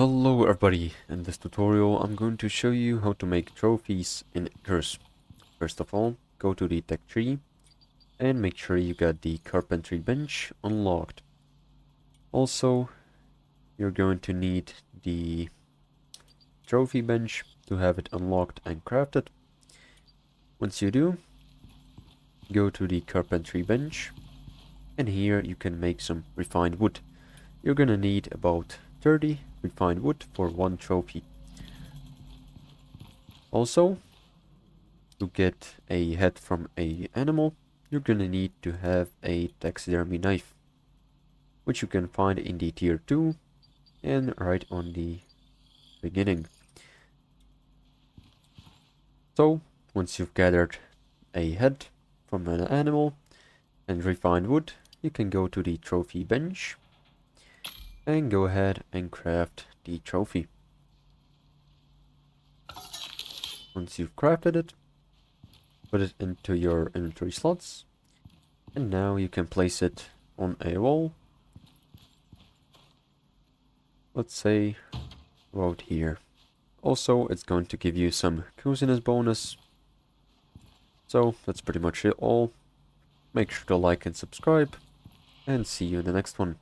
Hello everybody, in this tutorial I'm going to show you how to make trophies in Icarus. First of all, go to the tech tree and make sure you got the carpentry bench unlocked. Also, you're going to need the trophy bench to have it unlocked and crafted. Once you do, go to the carpentry bench and here you can make some refined wood. You're gonna need about 30 refined wood for one trophy. Also, to get a head from a animal, you're gonna need to have a taxidermy knife, which you can find in the tier 2 and right on the beginning. So, once you've gathered a head from an animal and refined wood, you can go to the trophy bench and go ahead and craft the trophy. Once you've crafted it, put it into your inventory slots, and now you can place it on a wall. Let's say about here. Also, it's going to give you some coziness bonus. So that's pretty much it all. Make sure to like and subscribe, and see you in the next one.